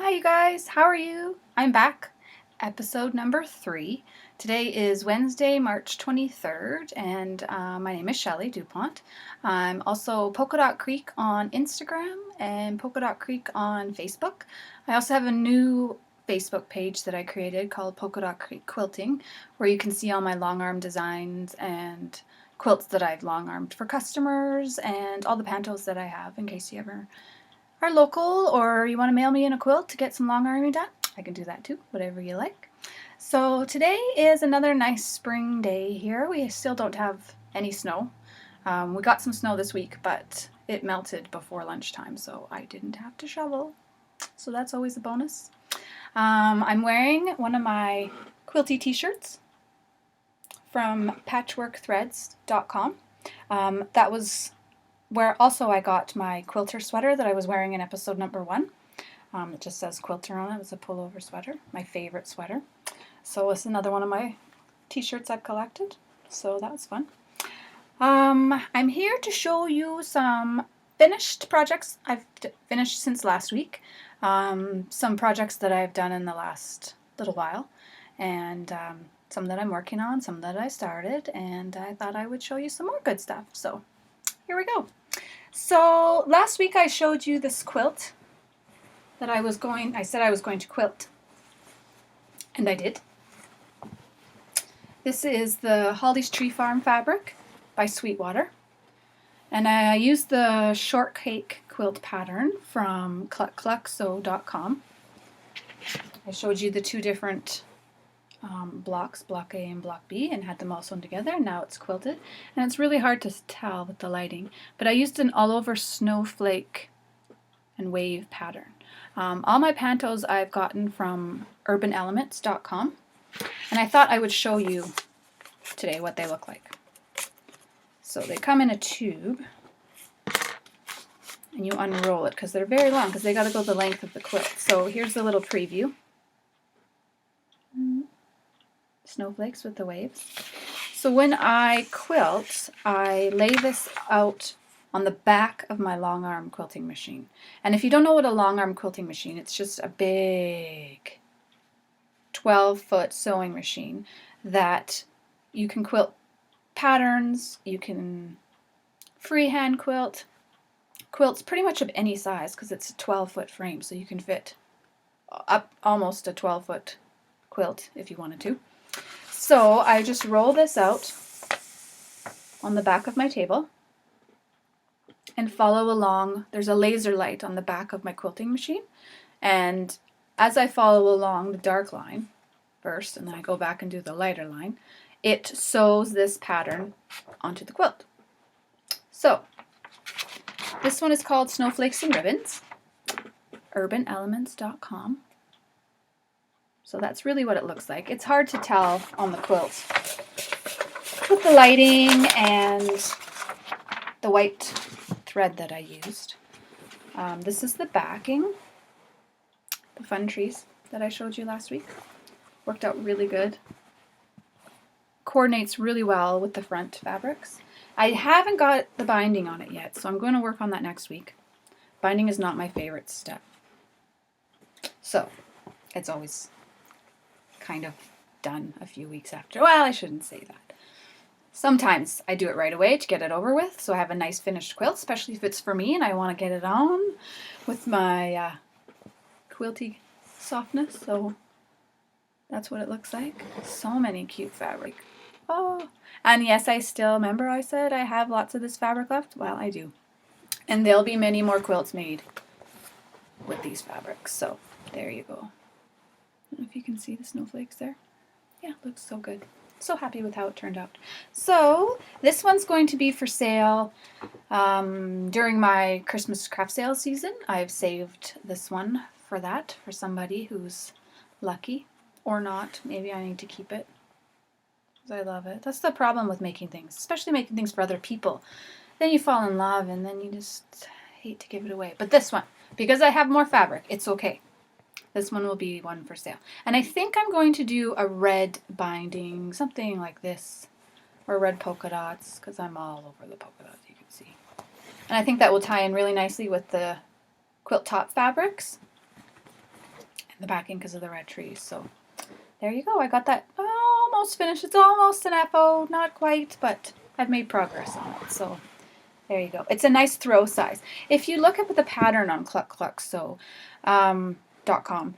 Hi you guys, how are you? I'm back, episode number 3. Today is Wednesday, March 23rd, and my name is Shelly DuPont. I'm also Polka Dot Creek on Instagram and Polka Dot Creek on Facebook. I also have a new Facebook page that I created called Polka Dot Creek Quilting, where you can see all my long arm designs and quilts that I've long armed for customers and all the pantos that I have in case you ever are local or you want to mail me in a quilt to get some long arming done. I can do that too, whatever you like. So today is another nice spring day here. We still don't have any snow. We got some snow this week, but it melted before lunchtime, so I didn't have to shovel. So that's always a bonus. I'm wearing one of my quilty t-shirts from patchworkthreads.com. That was where also I got my quilter sweater that I was wearing in episode number 1. It just says quilter on it. It was a pullover sweater, my favorite sweater. So it's another one of my t-shirts I've collected. So that was fun. I'm here to show you some finished projects I've finished since last week. Some projects that I've done in the last little while. And some that I'm working on, some that I started. And I thought I would show you some more good stuff. So here we go. So last week I showed you this quilt that I said I was going to quilt, and I did. This is the Holly's Tree Farm fabric by Sweetwater, and I used the shortcake quilt pattern from clucksew.com. I showed you the two different blocks, block A and block B, and had them all sewn together. Now it's quilted, and it's really hard to tell with the lighting, but I used an all over snowflake and wave pattern. All my pantos I've gotten from urbanaelements.com, and I thought I would show you today what they look like. So they come in a tube, and you unroll it because they're very long because they got to go the length of the quilt. So here's a little preview. Snowflakes with the waves. So when I quilt, I lay this out on the back of my long arm quilting machine. And if you don't know what a long arm quilting machine, it's just a big 12-foot sewing machine that you can quilt patterns, you can freehand quilt, quilts pretty much of any size because it's a 12-foot frame, so you can fit up almost a 12-foot quilt if you wanted to. So I just roll this out on the back of my table and follow along. There's a laser light on the back of my quilting machine, and as I follow along the dark line first, and then I go back and do the lighter line, it sews this pattern onto the quilt. So this one is called Snowflakes and Ribbons, urbanaelements.com. So that's really what it looks like. It's hard to tell on the quilt with the lighting and the white thread that I used. This is the backing, the fun trees that I showed you last week. Worked out really good. Coordinates really well with the front fabrics. I haven't got the binding on it yet, so I'm going to work on that next week. Binding is not my favorite step. So it's always kind of done a few weeks after. Well, I shouldn't say that. Sometimes I do it right away to get it over with, so I have a nice finished quilt, especially if it's for me and I want to get it on with my quilty softness. So that's what it looks like. So many cute fabric. Oh, and yes, I still remember I said I have lots of this fabric left. Well, I do. And there'll be many more quilts made with these fabrics. So there you go. I don't know if you can see the snowflakes there. Yeah, it looks so good. So happy with how it turned out. So this one's going to be for sale during my Christmas craft sale season. I've saved this one for that, for somebody who's lucky or not. Maybe I need to keep it because I love it. That's the problem with making things, especially making things for other people. Then you fall in love and then you just hate to give it away. But this one, because I have more fabric, it's okay. This one will be one for sale. And I think I'm going to do a red binding, something like this, or red polka dots, because I'm all over the polka dots, you can see. And I think that will tie in really nicely with the quilt top fabrics. the backing because of the red trees. So there you go. I got that almost finished. It's almost an FO, not quite, but I've made progress on it. So there you go. It's a nice throw size. If you look up at the pattern on cluckclucksew.com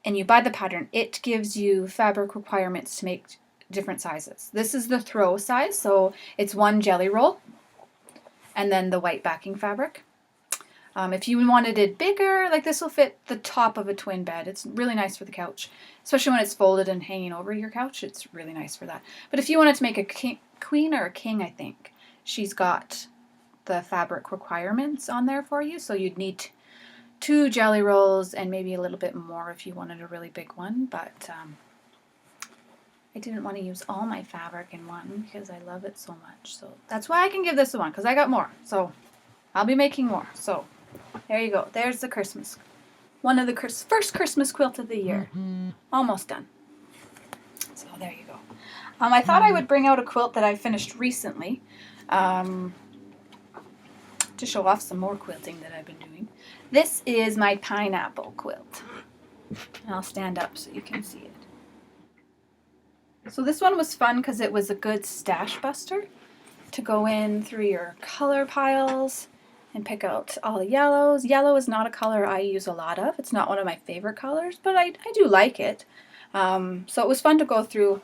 and you buy the pattern, it gives you fabric requirements to make different sizes. This is the throw size, so it's 1 jelly roll and then the white backing fabric. If you wanted it bigger, like this will fit the top of a twin bed. It's really nice for the couch, especially when it's folded and hanging over your couch. It's really nice for that. But if you wanted to make a queen or a king, I think, she's got the fabric requirements on there for you. So you'd need 2 jelly rolls and maybe a little bit more if you wanted a really big one. But I didn't want to use all my fabric in one because I love it so much. So that's why I can give this a 1, because I got more. So I'll be making more. So there you go. There's the Christmas. One of the first Christmas quilt of the year. Almost done. So there you go. I thought I would bring out a quilt that I finished recently to show off some more quilting that I've been doing. This is my pineapple quilt. And I'll stand up so you can see it. So this one was fun because it was a good stash buster to go in through your color piles and pick out all the yellows. Yellow is not a color I use a lot of. It's not one of my favorite colors, but I do like it. So it was fun to go through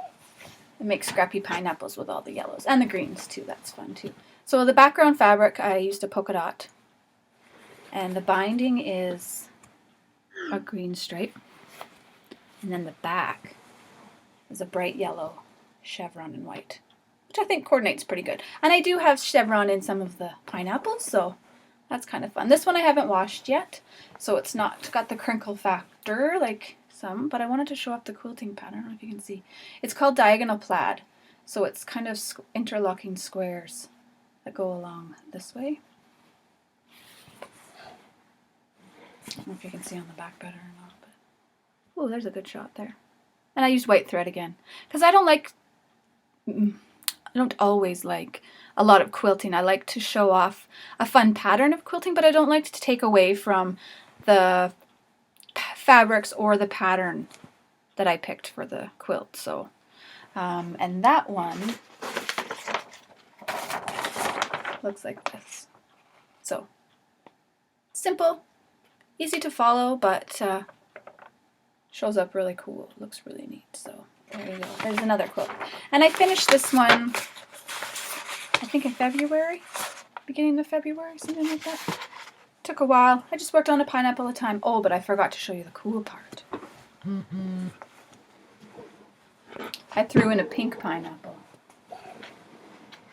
and make scrappy pineapples with all the yellows. And the greens too, that's fun too. So the background fabric, I used a polka dot. And the binding is a green stripe. And then the back is a bright yellow chevron and white, which I think coordinates pretty good. And I do have chevron in some of the pineapples, so that's kind of fun. This one I haven't washed yet, so it's not got the crinkle factor like some, but I wanted to show off the quilting pattern. I don't know if you can see. It's called diagonal plaid, so it's kind of interlocking squares that go along this way. I don't know if you can see on the back better or not, but oh, there's a good shot there. And I used white thread again, because I don't always like a lot of quilting. I like to show off a fun pattern of quilting, but I don't like to take away from the fabrics or the pattern that I picked for the quilt. So, and that one looks like this. So, simple, easy to follow, but shows up really cool. Looks really neat. So there you go. There's another quilt. And I finished this one, I think in February, beginning of February, something like that. Took a while. I just worked on a pineapple at a time. Oh, but I forgot to show you the cool part. I threw in a pink pineapple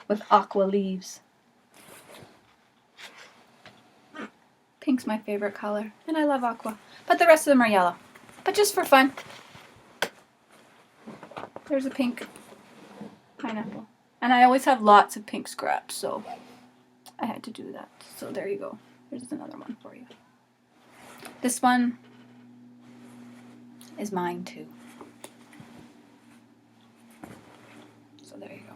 with aqua leaves. Pink's my favorite color, and I love aqua. But the rest of them are yellow. But just for fun. There's a pink pineapple. And I always have lots of pink scraps, so I had to do that. So there you go. There's another one for you. This one is mine too. So there you go.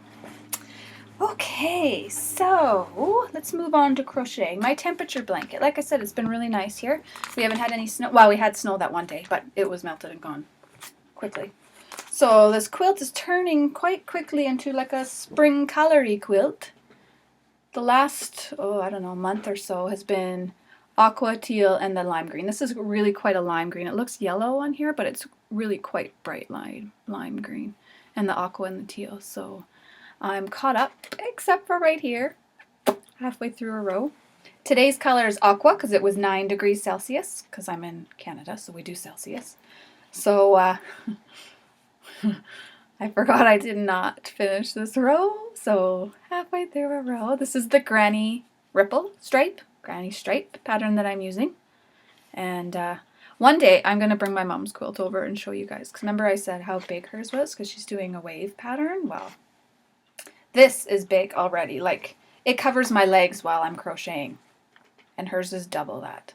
Okay, so let's move on to crocheting. My temperature blanket. Like I said, it's been really nice here. We haven't had any snow. Well, we had snow that one day, but it was melted and gone quickly. So this quilt is turning quite quickly into like a spring colory quilt. The last, I don't know, month or so has been aqua, teal, and the lime green. This is really quite a lime green. It looks yellow on here, but it's really quite bright lime green. And the aqua and the teal. So I'm caught up, except for right here, halfway through a row. Today's color is aqua because it was 9 degrees Celsius, because I'm in Canada, so we do Celsius. So I forgot I did not finish this row, so halfway through a row. This is the granny stripe pattern that I'm using. And one day I'm going to bring my mom's quilt over and show you guys. Because remember I said how big hers was because she's doing a wave pattern? Well, this is big already. Like, it covers my legs while I'm crocheting. And hers is double that.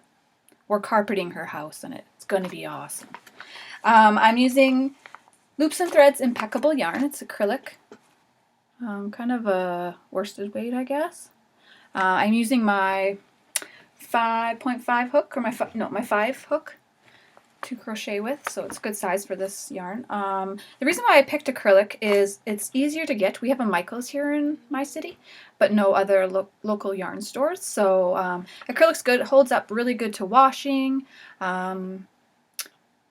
We're carpeting her house and it's going to be awesome. I'm using Loops and Threads Impeccable yarn. It's acrylic. Kind of a worsted weight, I guess. I'm using my 5.5 hook, or my 5 hook. to crochet with, so it's good size for this yarn. The reason why I picked acrylic is it's easier to get. We have a Michael's here in my city, but no other local yarn stores. So acrylic's good. It holds up really good to washing.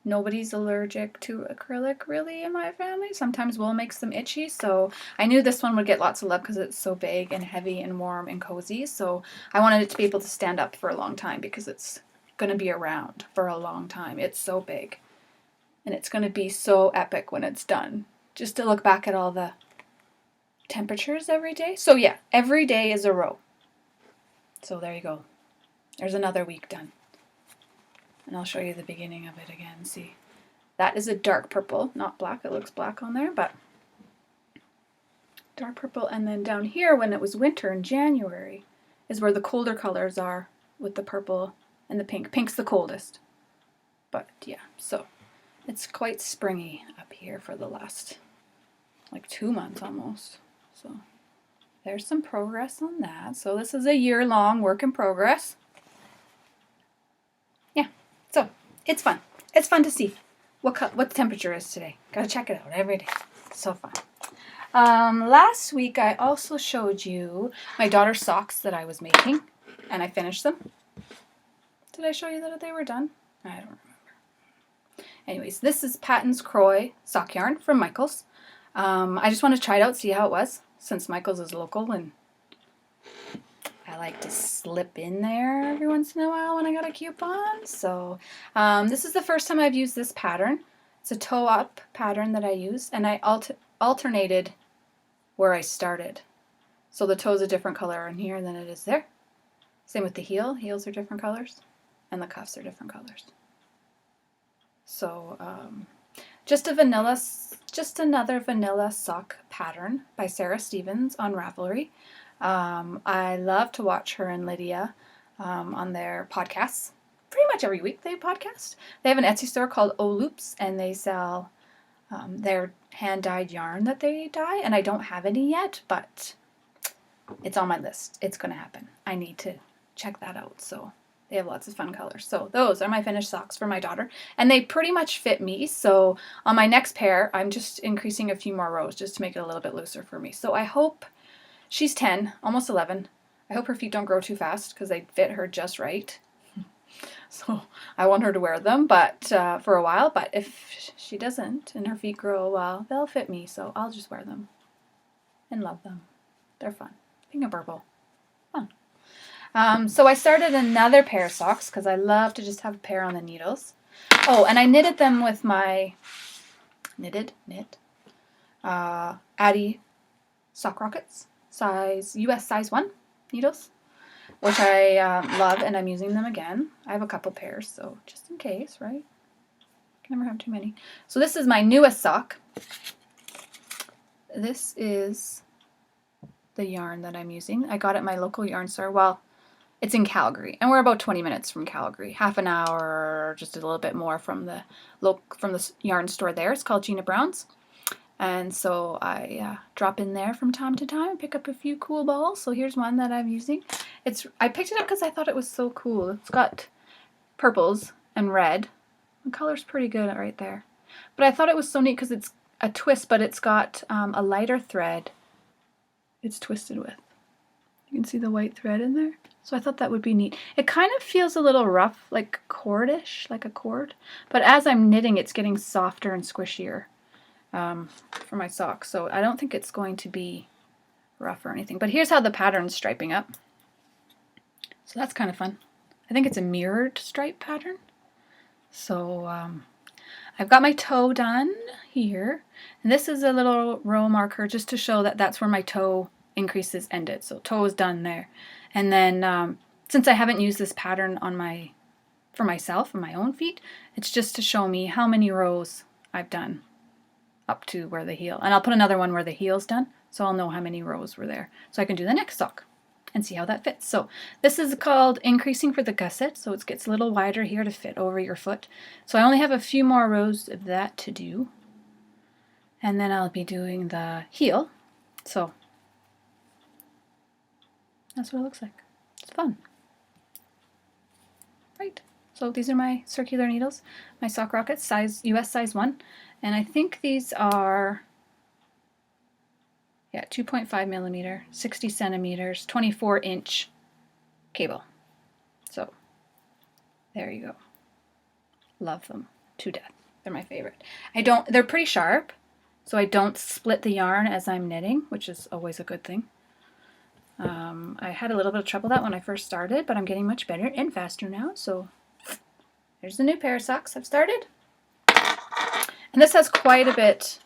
Nobody's allergic to acrylic really in my family. Sometimes wool makes them itchy, so I knew this one would get lots of love because it's so big and heavy and warm and cozy. So I wanted it to be able to stand up for a long time because it's going to be around for a long time. It's so big, and it's going to be so epic when it's done. Just to look back at all the temperatures every day. So yeah, every day is a row. So there you go. There's another week done. And I'll show you the beginning of it again. See, that is a dark purple, not black. It looks black on there, but dark purple. And then down here, when it was winter in January, is where the colder colors are with the purple and the pink. Pink's the coldest. But yeah, so it's quite springy up here for the last, like 2 months almost. So there's some progress on that. So this is a year-long work in progress. Yeah, so it's fun. It's fun to see what the temperature is today. Gotta check it out every day. So fun. Last week I also showed you my daughter's socks that I was making, and I finished them. Did I show you that they were done? I don't remember. Anyways, this is Patton's Croy sock yarn from Michael's. I just want to try it out, see how it was, since Michael's is local, and I like to slip in there every once in a while when I got a coupon. So this is the first time I've used this pattern. It's a toe-up pattern that I use, and I alternated where I started. So the toe's a different color in here than it is there. Same with the heel. Heels are different colors, and the cuffs are different colors. So just another vanilla sock pattern by Sarahstevens on Ravelry. I love to watch her and Lydia on their podcasts. Pretty much every week they podcast. They have an Etsy store called O Loops, and they sell their hand-dyed yarn that they dye, and I don't have any yet, but it's on my list. It's going to happen. I need to check that out. So they have lots of fun colors. So those are my finished socks for my daughter, and they pretty much fit me. So on my next pair, I'm just increasing a few more rows just to make it a little bit looser for me. So I hope, she's 10, almost 11. I hope her feet don't grow too fast because they fit her just right. So I want her to wear them, but for a while. But if she doesn't and her feet grow, well, they'll fit me. So I'll just wear them and love them. They're fun. Pink and purple. Fun. So I started another pair of socks because I love to just have a pair on the needles. Oh, and I knitted them with my Addy Sock Rockets, US size 1 needles, which I love, and I'm using them again. I have a couple pairs, so just in case, right? Can never have too many. So this is my newest sock. This is the yarn that I'm using. I got it at my local yarn store. Well, it's in Calgary, and we're about 20 minutes from Calgary. Half an hour, just a little bit more from the yarn store there. It's called Gina Brown's. And so I drop in there from time to time, pick up a few cool balls. So here's one that I'm using. I picked it up because I thought it was so cool. It's got purples and red. The color's pretty good right there. But I thought it was so neat because it's a twist, but it's got a lighter thread it's twisted with. You can see the white thread in there. So I thought that would be neat. It kind of feels a little rough, like cordish, like a cord. But as I'm knitting, it's getting softer and squishier. For my socks, so I don't think it's going to be rough or anything. But here's how the pattern's striping up. So that's kind of fun. I think it's a mirrored stripe pattern. So I've got my toe done here, and this is a little row marker just to show that that's where my toe increases ended. So toe is done there, and then since I haven't used this pattern on for myself and my own feet, it's just to show me how many rows I've done up to where the heel, and I'll put another one where the heel's done, so I'll know how many rows were there, so I can do the next sock and see how that fits. So this is called increasing for the gusset, so it gets a little wider here to fit over your foot. So I only have a few more rows of that to do, and then I'll be doing the heel. So that's what it looks like. It's fun, right? So these are my circular needles, my sock rockets, US size 1. And I think these are, yeah, 2.5 millimeter, 60 centimeters, 24-inch cable. So there you go. Love them to death. They're my favorite. They're pretty sharp, so I don't split the yarn as I'm knitting, which is always a good thing. I had a little bit of trouble with that when I first started, but I'm getting much better and faster now. So there's the new pair of socks I've started. And this has quite a bit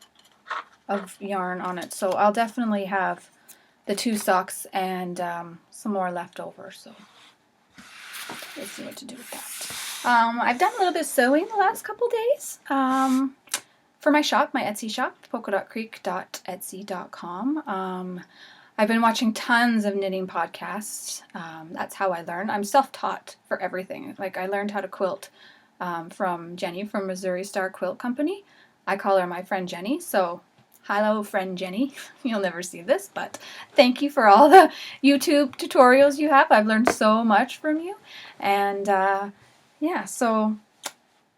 of yarn on it, so I'll definitely have the 2 socks and some more left over. So let's see what to do with that. I've done a little bit of sewing the last couple days for my shop, my Etsy shop, polkadotcreek.etsy.com. I've been watching tons of knitting podcasts. That's how I learn. I'm self-taught for everything. Like, I learned how to quilt from Jenny from Missouri Star Quilt Company. I call her my friend Jenny, so hello, friend Jenny. You'll never see this, but thank you for all the YouTube tutorials you have. I've learned so much from you. And yeah, so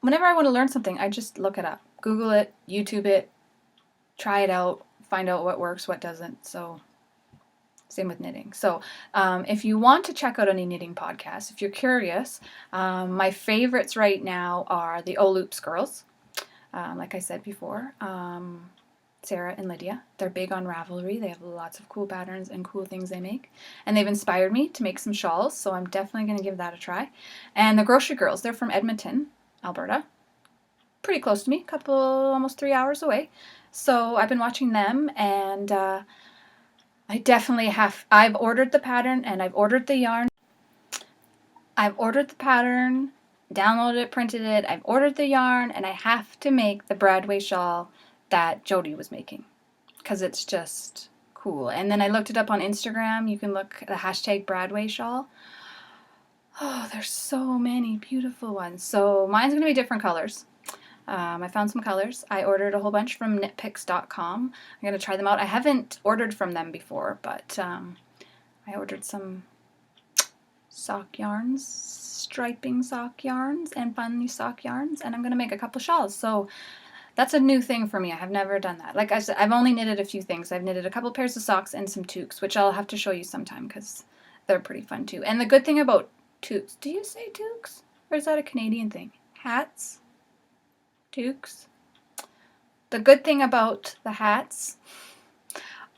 whenever I want to learn something, I just look it up. Google it, YouTube it, try it out, find out what works, what doesn't. So same with knitting. So if you want to check out any knitting podcasts, if you're curious, my favorites right now are the O-Loops girls. Like I said before, Sarah and Lydia. They're big on Ravelry. They have lots of cool patterns and cool things they make. And they've inspired me to make some shawls, so I'm definitely going to give that a try. And the Grocery Girls, they're from Edmonton, Alberta. Pretty close to me, almost 3 hours away. So I've been watching them, and I definitely I've ordered the pattern, and I've ordered the yarn. I've ordered the pattern, downloaded it, printed it. I've ordered the yarn, and I have to make the Broadway shawl that Jody was making, because it's just cool. And then I looked it up on Instagram. You can look at the hashtag Broadway shawl. Oh, there's so many beautiful ones. So mine's going to be different colors. I found some colors. I ordered a whole bunch from knitpicks.com. I'm going to try them out. I haven't ordered from them before, but I ordered some sock yarns, striping sock yarns, and funny sock yarns, and I'm going to make a couple shawls. So that's a new thing for me. I have never done that. Like I said, I've only knitted a few things. I've knitted a couple pairs of socks and some toques, which I'll have to show you sometime because they're pretty fun too. And the good thing about toques, do you say toques? Or is that a Canadian thing? Hats? Toques? The good thing about the hats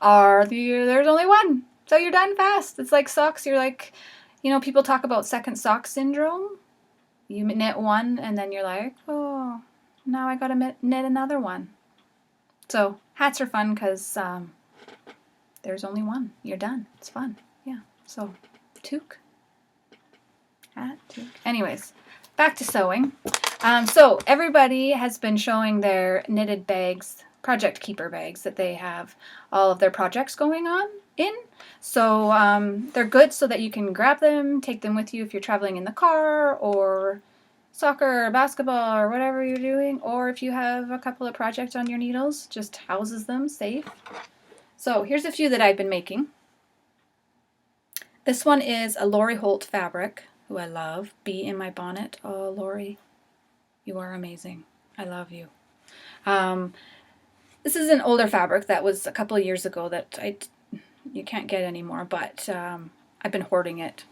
are there's only one. So you're done fast. It's like socks. You're like, you know, people talk about second sock syndrome. You knit one and then you're like, oh, now I gotta knit another one. So hats are fun because there's only one. You're done. It's fun. Yeah. So toque, hat, toque. Anyways, back to sewing. So everybody has been showing their knitted bags, Project Keeper bags that they have all of their projects going on in. So they're good so that you can grab them, take them with you if you're traveling in the car or soccer or basketball or whatever you're doing, or if you have a couple of projects on your needles, just houses them safe. So here's a few that I've been making. This one is a Lori Holt fabric, who I love. Bee in my bonnet. Oh, Lori, you are amazing. I love you. This is an older fabric that was a couple of years ago that you can't get anymore, but I've been hoarding it,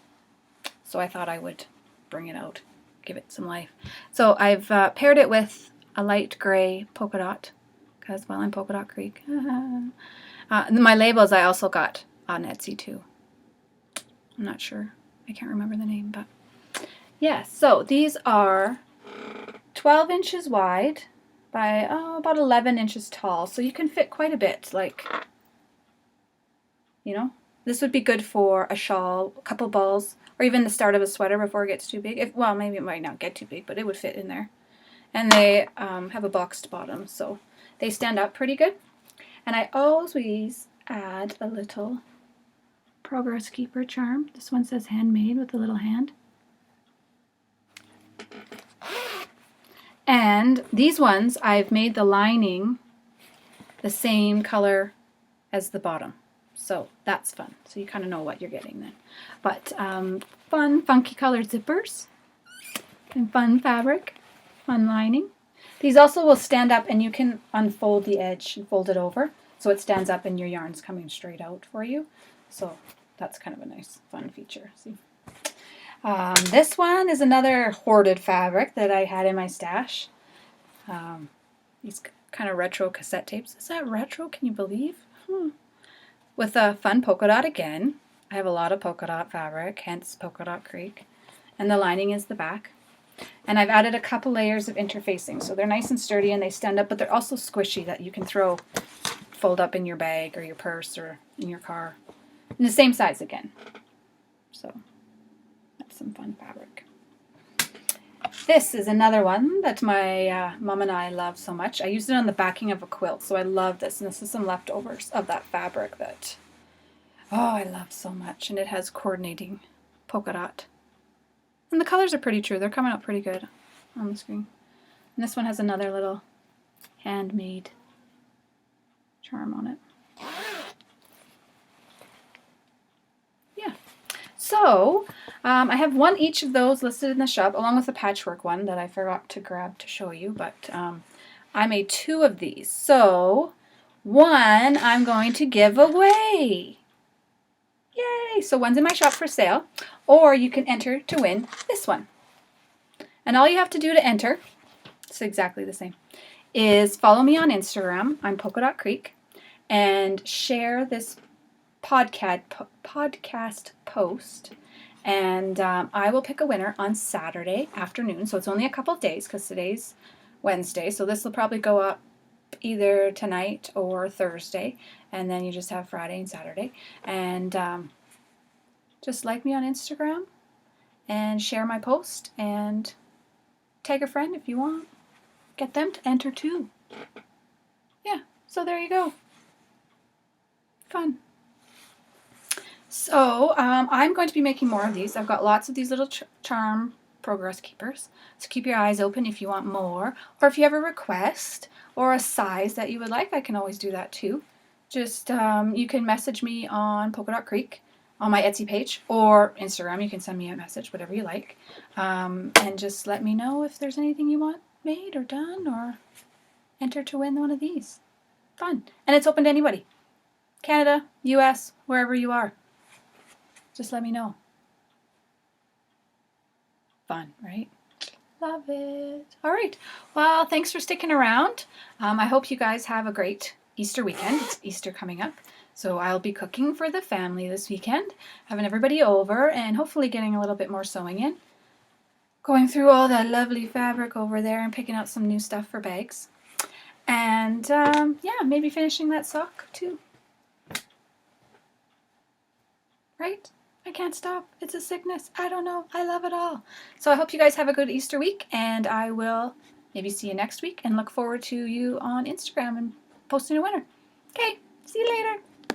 so I thought I would bring it out, give it some life. So I've paired it with a light gray polka dot, because, well, I'm Polka Dot Creek. My labels I also got on Etsy too. I'm not sure. I can't remember the name, but yeah. So these are 12 inches wide by about 11 inches tall. So you can fit quite a bit. Like, you know, this would be good for a shawl, a couple balls, or even the start of a sweater before it gets too big. Well, maybe it might not get too big, but it would fit in there. And they have a boxed bottom, so they stand up pretty good. And I always add a little Progress Keeper charm. This one says handmade with a little hand. And these ones, I've made the lining the same color as the bottom. So that's fun. So you kind of know what you're getting then. But fun, funky colored zippers. And fun fabric, fun lining. These also will stand up, and you can unfold the edge and fold it over so it stands up and your yarn's coming straight out for you. So that's kind of a nice fun feature. See? This one is another hoarded fabric that I had in my stash. These kind of retro cassette tapes. Is that retro? Can you believe? With a fun polka dot again. I have a lot of polka dot fabric, hence Polka Dot Creek. And the lining is the back. And I've added a couple layers of interfacing. So they're nice and sturdy and they stand up, but they're also squishy that you can fold up in your bag or your purse or in your car. And the same size again. So that's some fun fabric. This is another one that my mom and I love so much. I used it on the backing of a quilt, so I love this. And this is some leftovers of that fabric that, I love so much. And it has coordinating polka dot. And the colors are pretty true. They're coming out pretty good on the screen. And this one has another little handmade charm on it. Yeah. So I have one each of those listed in the shop, along with the patchwork one that I forgot to grab to show you. But I made 2 of these. So one I'm going to give away. Yay! So one's in my shop for sale, or you can enter to win this one. And all you have to do to enter, it's exactly the same, is follow me on Instagram. I'm Polka Dot Creek, and share this podcast post, and I will pick a winner on Saturday afternoon. So it's only a couple of days because today's Wednesday, so this will probably go up either tonight or Thursday, and then you just have Friday and Saturday. And just like me on Instagram and share my post and tag a friend if you want. Get them to enter too. Yeah, so there you go. Fun. So I'm going to be making more of these. I've got lots of these little charm progress keepers. So keep your eyes open if you want more, or if you have a request or a size that you would like, I can always do that too. Just you can message me on Polka Dot Creek on my Etsy page, or Instagram. You can send me a message, whatever you like, and just let me know if there's anything you want made or done, or enter to win one of these. Fun. And it's open to anybody. Canada, US, wherever you are. Just let me know. Fun, right? Love it. All right. Well, thanks for sticking around. I hope you guys have a great Easter weekend. It's Easter coming up. So I'll be cooking for the family this weekend, having everybody over, and hopefully getting a little bit more sewing in. Going through all that lovely fabric over there and picking out some new stuff for bags. And yeah, maybe finishing that sock too. Right? I can't stop. It's a sickness. I don't know. I love it all. So I hope you guys have a good Easter week, and I will maybe see you next week and look forward to you on Instagram and posting a winner. Okay, see you later.